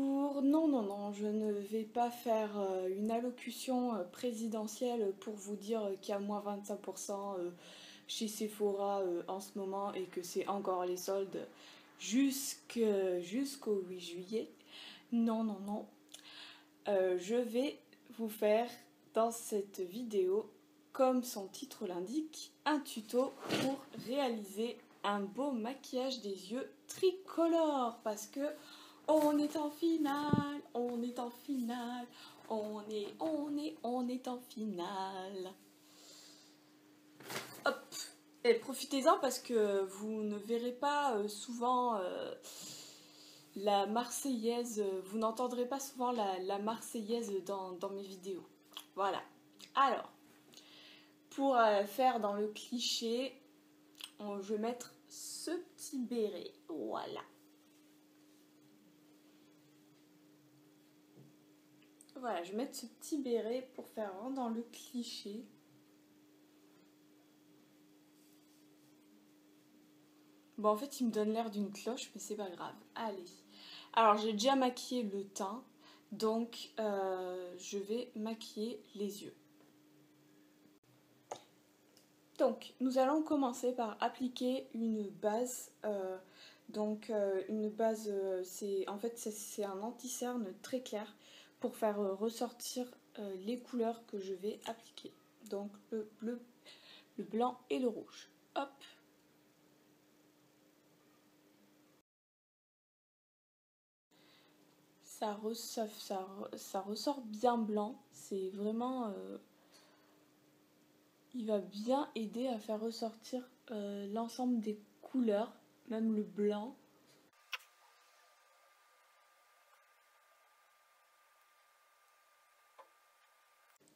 Bonjour, non, non, non, je ne vais pas faire une allocution présidentielle pour vous dire qu'il y a moins 25% chez Sephora en ce moment et que c'est encore les soldes jusqu'au 8 juillet. Non, non, non. Je vais vous faire dans cette vidéo, comme son titre l'indique, un tuto pour réaliser un beau maquillage des yeux tricolore parce que on est en finale, on est en finale, on est en finale. Hop. Et profitez-en parce que vous ne verrez pas souvent la Marseillaise, vous n'entendrez pas souvent la Marseillaise dans mes vidéos. Voilà. Alors, pour faire dans le cliché, je vais mettre ce petit béret. Voilà. Voilà, je vais mettre ce petit béret pour faire vraiment dans le cliché. Bon, en fait, il me donne l'air d'une cloche, mais c'est pas grave. Allez. Alors, j'ai déjà maquillé le teint, donc je vais maquiller les yeux. Donc, nous allons commencer par appliquer une base. Une base, c'est un anti-cerne très clair pour faire ressortir les couleurs que je vais appliquer. Donc, le bleu, le blanc et le rouge. Hop. Ça ressort bien blanc. C'est vraiment... il va bien aider à faire ressortir l'ensemble des couleurs, même le blanc.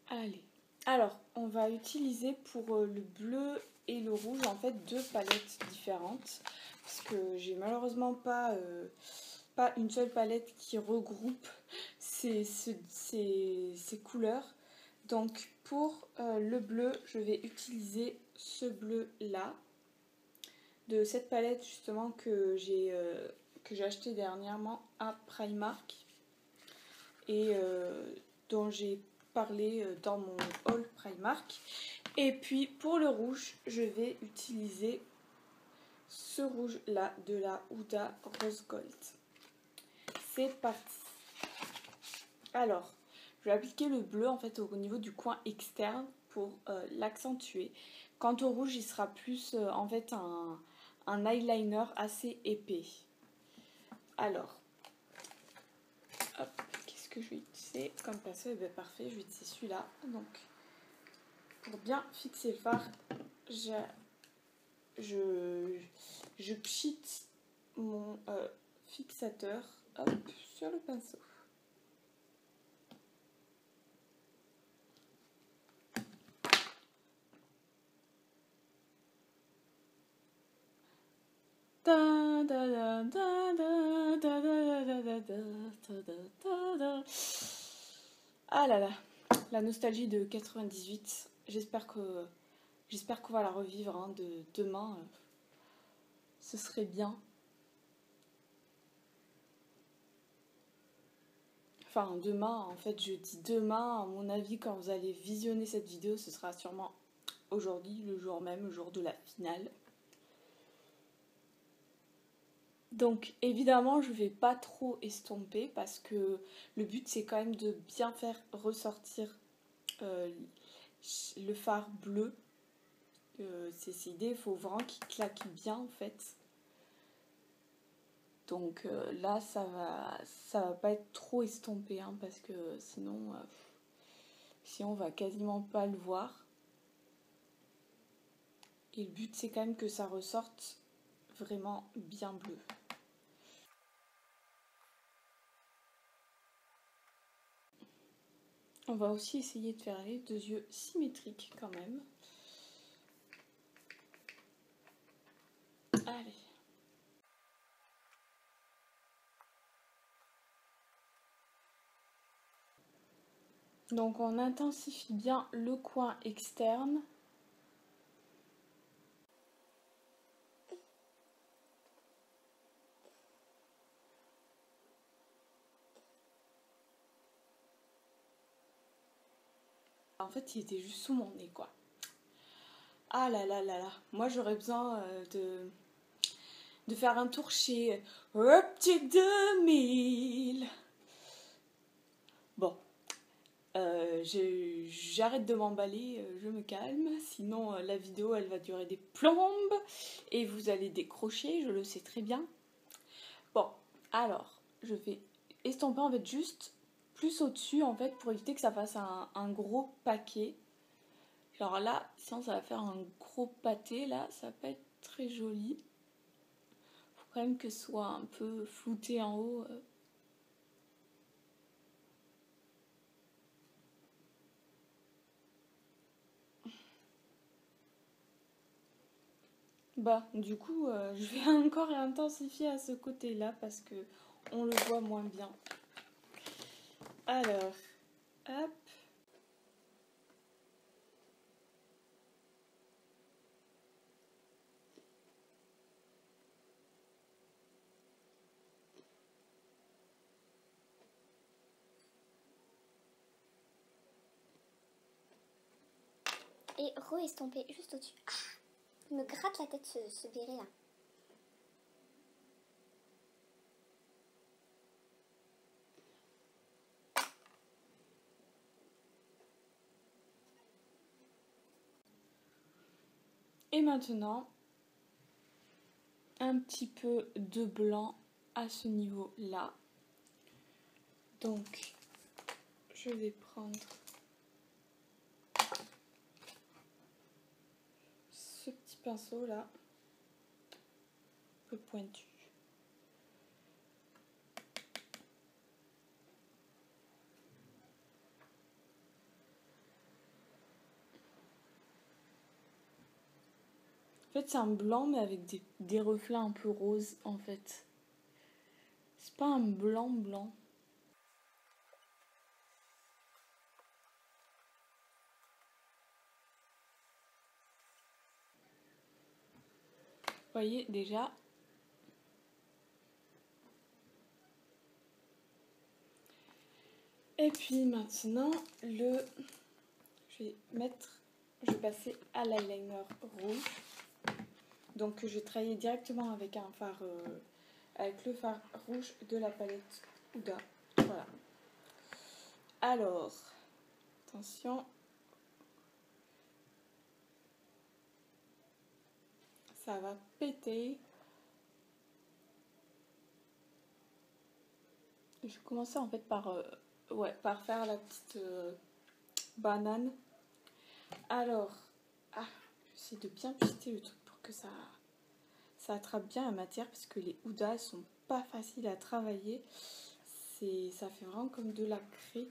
Allez. Alors, on va utiliser pour le bleu et le rouge, en fait, deux palettes différentes. Parce que j'ai malheureusement pas une seule palette qui regroupe ces couleurs. Donc, pour le bleu, je vais utiliser ce bleu-là. De cette palette, justement, que j'ai acheté dernièrement à Primark. Et dont j'ai parlé dans mon haul Primark. Et puis pour le rouge, je vais utiliser ce rouge là de la Huda Rose Gold. C'est parti. Alors, je vais appliquer le bleu en fait au niveau du coin externe pour l'accentuer. Quant au rouge, il sera plus en fait un eyeliner assez épais. Alors, hop. Que je vais utiliser comme pinceau, et bien parfait, je vais utiliser celui-là. Donc, pour bien fixer le fard, je pchite mon fixateur hop, sur le pinceau. Ah là là, la nostalgie de 98. J'espère qu'on va la revivre hein, de demain. Ce serait bien. Enfin, demain, en fait, je dis demain, à mon avis, quand vous allez visionner cette vidéo, ce sera sûrement aujourd'hui, le jour même, le jour de la finale. Donc évidemment je vais pas trop estomper parce que le but c'est quand même de bien faire ressortir le fard bleu. C'est l'idée, il faut vraiment qu'il claque bien en fait. Donc là ça va pas être trop estompé hein, parce que sinon on va quasiment pas le voir. Et le but c'est quand même que ça ressorte vraiment bien bleu. On va aussi essayer de faire les deux yeux symétriques quand même. Allez. Donc on intensifie bien le coin externe. En fait, il était juste sous mon nez, quoi. Ah là là là là. Moi, j'aurais besoin de faire un tour chez Optique 2000. Bon. J'arrête de m'emballer, je me calme, sinon la vidéo elle va durer des plombes et vous allez décrocher, je le sais très bien. Bon, alors je vais estomper en fait juste plus au-dessus en fait pour éviter que ça fasse un gros paquet. Genre là, sinon ça va faire un gros pâté, là ça va pas être très joli. Faut quand même que ce soit un peu flouté en haut. Bah, du coup, je vais encore intensifier à ce côté-là parce que on le voit moins bien. Alors, hop. Et re-estomper juste au-dessus. Ah, il me gratte la tête ce béret là. Et maintenant, un petit peu de blanc à ce niveau-là. Donc, je vais prendre ce petit pinceau-là, un peu pointu. En fait, c'est un blanc, mais avec des reflets un peu roses, en fait. C'est pas un blanc blanc. Vous voyez, déjà. Et puis maintenant, je vais passer à l'eyeliner rouge. Donc je vais travailler directement avec un fard, avec le fard rouge de la palette Huda. Voilà. Alors, attention. Ça va péter. Je vais commencer en fait par faire la petite banane. Alors, j'essaie de bien pister le truc pour que ça attrape bien la matière parce que les Huda sont pas faciles à travailler. Ça fait vraiment comme de la craie.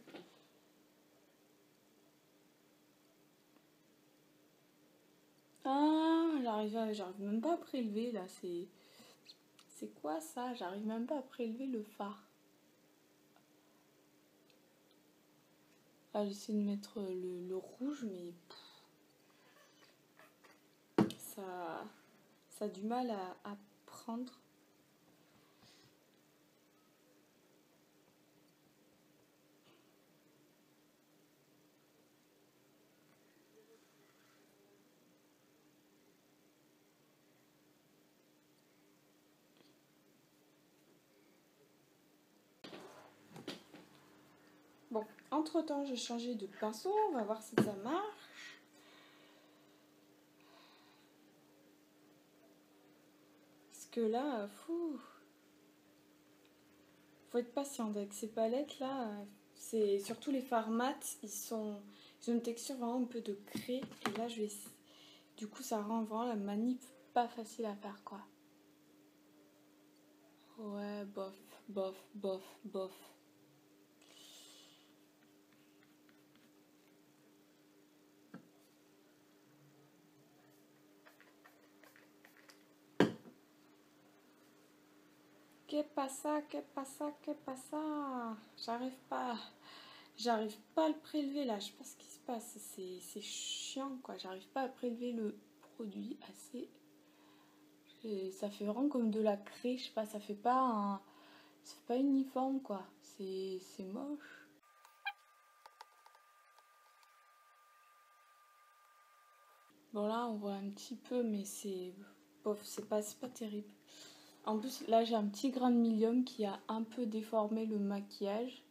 Ah, j'arrive même pas à prélever là. C'est quoi ça? J'arrive même pas à prélever le fard. Ah, j'essaie de mettre le rouge, mais ça a du mal à prendre. Bon, entre-temps, j'ai changé de pinceau. On va voir si ça marche. Parce que là, faut être patiente avec ces palettes là. C'est surtout les fards mat, ils ont une texture vraiment un peu de craie. Et là, du coup, ça rend vraiment la manip pas facile à faire, quoi. Ouais, bof, bof, bof, bof. Qu'est passa, qu'est passa, qu'est passa? J'arrive pas à le prélever là. Je sais pas ce qui se passe. C'est chiant, quoi. J'arrive pas à prélever le produit assez. Ça fait vraiment comme de la craie. Je sais pas, ça fait pas uniforme, quoi. C'est moche. Bon là on voit un petit peu mais c'est bof, c'est pas terrible. En plus là j'ai un petit grain de milium qui a un peu déformé le maquillage.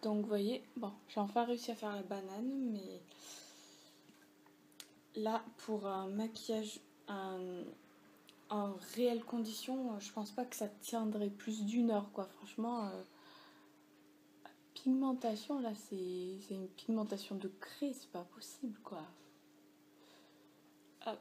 Donc vous voyez, bon j'ai enfin réussi à faire la banane mais là pour un maquillage en réelle condition, je pense pas que ça tiendrait plus d'une heure quoi. Franchement, pigmentation là c'est une pigmentation de craie, c'est pas possible quoi. Hop.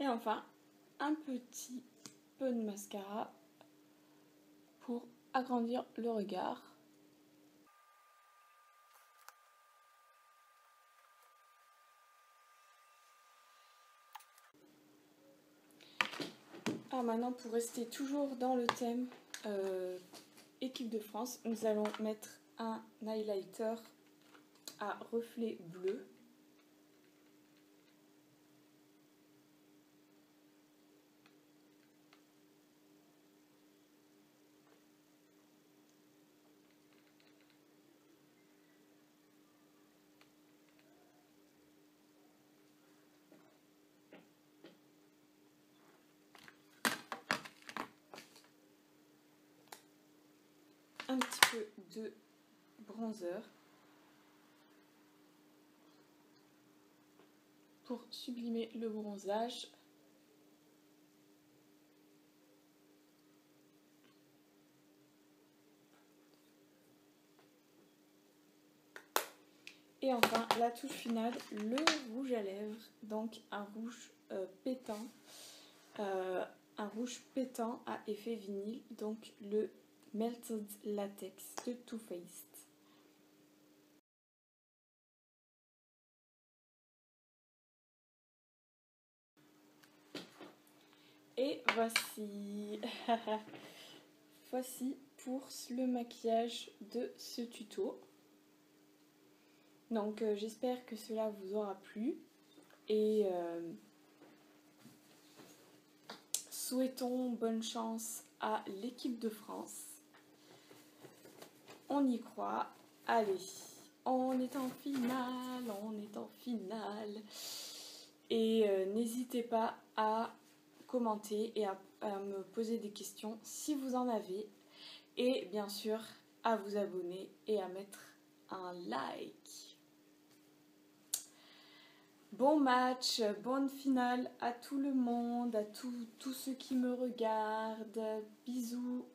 Et enfin, un petit peu de mascara pour agrandir le regard. Alors maintenant, pour rester toujours dans le thème équipe de France, nous allons mettre un highlighter à reflet bleu. Un petit peu de bronzer pour sublimer le bronzage. Et enfin, la touche finale, le rouge à lèvres, donc un rouge pétant. Un rouge pétant à effet vinyle, donc le Melted Latex de Too Faced. Et voici voici pour le maquillage de ce tuto. Donc j'espère que cela vous aura plu et souhaitons bonne chance à l'équipe de France. On y croit. Allez, on est en finale, on est en finale. Et n'hésitez pas à commenter et à me poser des questions si vous en avez. Et bien sûr, à vous abonner et à mettre un like. Bon match, bonne finale à tout le monde, à tous ceux qui me regardent. Bisous.